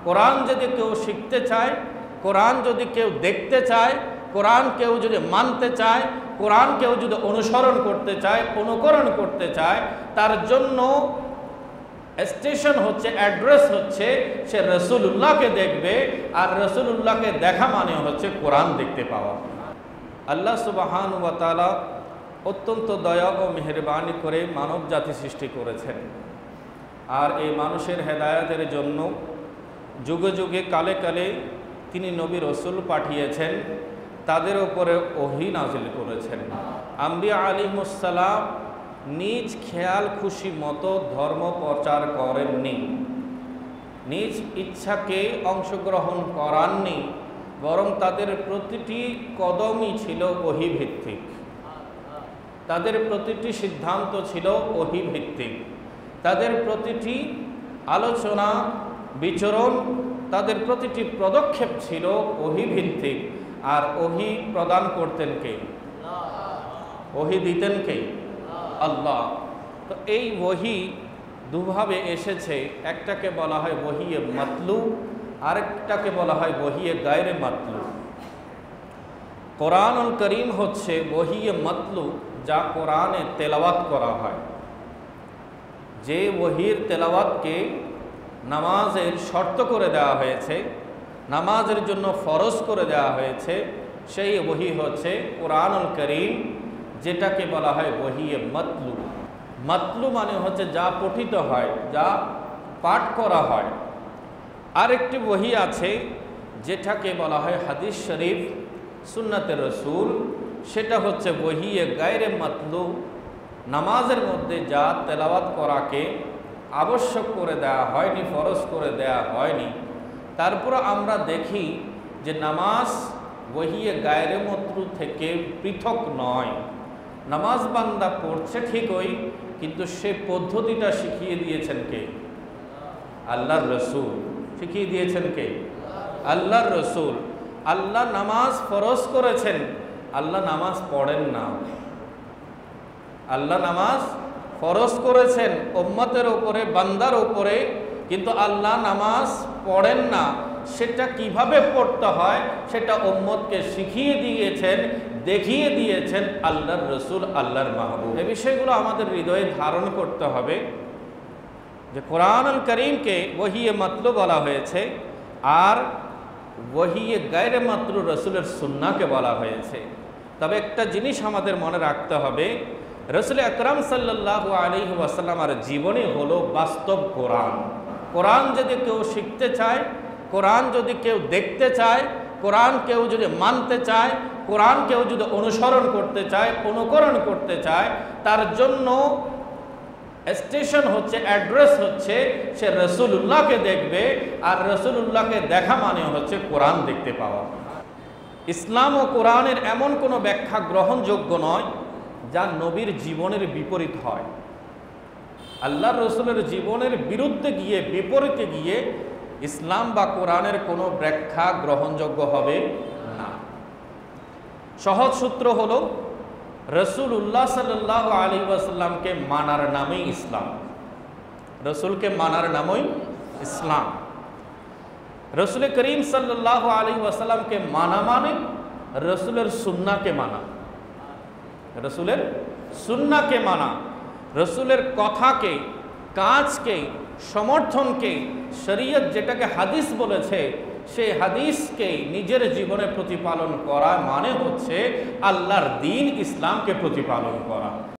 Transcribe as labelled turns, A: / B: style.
A: কোরআন যদি কেউ শিখতে চায়, কোরআন যদি কেউ দেখতে চায়, কোরআন কেউ যদি মানতে চায়, কোরআন কেউ যদি অনুসরণ করতে চায়, অনুকরণ করতে চায়, তার জন্য স্টেশন হচ্ছে, অ্যাড্রেস হচ্ছে, সে রাসূলুল্লাহকে দেখবে। আর রাসূলুল্লাহকে দেখা মানে হচ্ছে কোরআন দেখতে পাওয়া। আল্লাহ সুবহানাহু ওয়া তাআলা অত্যন্ত দয়া ও মেহেরবানি করে মানব জাতি সৃষ্টি করেছেন। আর এই মানুষের হেদায়েতের জন্য যুগে যুগে কালে কালে তিনি নবী রসুল পাঠিয়েছেন, তাদের উপরে ওহী নাজিল করেছেন। আম্বিয়া আলাইহিস সালাম নিজ খেয়াল খুশি মতো ধর্ম প্রচার করেননি, নিজ ইচ্ছাকে অংশগ্রহণ করাননি, বরং তাদের প্রতিটি কদমই ছিল ওহী ভিত্তিক, তাদের প্রতিটি সিদ্ধান্ত ছিল ওহী ভিত্তিক, তাদের প্রতিটি আলোচনা বিচরণ, তাদের প্রতিটি পদক্ষেপ ছিল ওহী ভিত্তিক। আর ওহী প্রদান করতেন কে? ওহী দিতেন কে? আল্লাহ। তো এই ওহী দুভাবে এসেছে, একটাকে বলা হয় ওহিয়ে মাতলু, আরেকটাকে বলা হয় ওহিয়ে গায়রে মাতলু। কোরআনুল করিম হচ্ছে ওহিয়ে মাতলু, যা কোরআনে তেলাওয়াত করা হয়। যে ওহির তেলাওয়াতকে নামাজের শর্ত করে দেওয়া হয়েছে, নামাজের জন্য ফরজ করে দেওয়া হয়েছে, সেই ওহী হচ্ছে কোরআনুল করিম, যেটাকে বলা হয় ওহিয়ে মাতলু। মাতলু মানে হচ্ছে যা পঠিত হয়, যা পাঠ করা হয়। আরেকটি ওহী আছে যেটাকে বলা হয় হাদিস শরীফ, সুন্নাতে রসুল, সেটা হচ্ছে ওহিয়ে গায়রে মাতলু। নামাজের মধ্যে যা তেলাওয়াত করাকে আবশ্যক করে দেওয়া হয়নি, ফরজ করে দেওয়া হয়নি, তারপর আমরা দেখি যে নামাজ ওহিয়ে গায়রে মাতলু থেকে পৃথক নয়। নামাজ বান্দা পড়ছে ঠিকই, কিন্তু সে পদ্ধতিটা শিখিয়ে দিয়েছেন কে? আল্লাহর রসুল। শিখিয়ে দিয়েছেন কে? আল্লাহর রসুল। আল্লাহ নামাজ ফরজ করেছেন, আল্লাহ নামাজ পড়েন না। আল্লাহ নামাজ ফরজ করেছেন উম্মতের উপরে, বান্দার উপরে, কিন্তু আল্লাহ নামাজ পড়েন না। সেটা কিভাবে পড়তে হয় সেটা উম্মতকে শিখিয়ে দিয়েছেন, দেখিয়ে দিয়েছেন আল্লাহর রসুল, আল্লাহর মাহবুব। এই বিষয়গুলো আমাদের হৃদয়ে ধারণ করতে হবে যে কোরআনুল করিমকে ওহিয়ে মাতলু বলা হয়েছে, আর ওহিয়ে গায়রে মাতলু রসুলের সুন্নাহকে বলা হয়েছে। তবে একটা জিনিস আমাদের মনে রাখতে হবে, রসুল আকরাম সাল্লাল্লাহু আলাইহি ওয়াসাল্লামের জীবনী হলো বাস্তব কোরআন। কোরআন যদি কেউ শিখতে চায়, কোরআন যদি কেউ দেখতে চায়, কোরআন কেউ যদি মানতে চায়, কোরআন কেউ যদি অনুসরণ করতে চায়, অনুকরণ করতে চায়, তার জন্য স্টেশন হচ্ছে, অ্যাড্রেস হচ্ছে, সে রাসূলুল্লাহকে দেখবে। আর রাসূলুল্লাহকে দেখা মানে হচ্ছে কোরআন দেখতে পাওয়া। ইসলাম ও কোরআনের এমন কোনো ব্যাখ্যা গ্রহণযোগ্য নয় যা নবীর জীবনের বিপরীত হয়। আল্লাহর রসুলের জীবনের বিরুদ্ধে গিয়ে, বিপরীতে গিয়ে ইসলাম বা কোরআনের কোনো ব্যাখ্যা গ্রহণযোগ্য হবে না। সহজ সূত্র হলো, রাসূলুল্লাহ সাল্লাল্লাহু আলাইহি ওয়াসাল্লামকে মানার নামই ইসলাম। রসুলকে মানার নামই ইসলাম। রসুল করিম সাল্লাল্লাহু আলাইহি ওয়াসাল্লামকে মানা মানে রসুলের সুন্নাহকে মানা, রসুলের সুন্নাহকে মানা, রসুলের কথাকে, কাজকে, সমর্থনকে, শরীয়ত যেটাকে হাদিস বলেছে, সেই হাদিসকে নিজের জীবনে প্রতিপালন করা মানে হচ্ছে আল্লাহর দ্বীন ইসলামকে প্রতিপালন করা।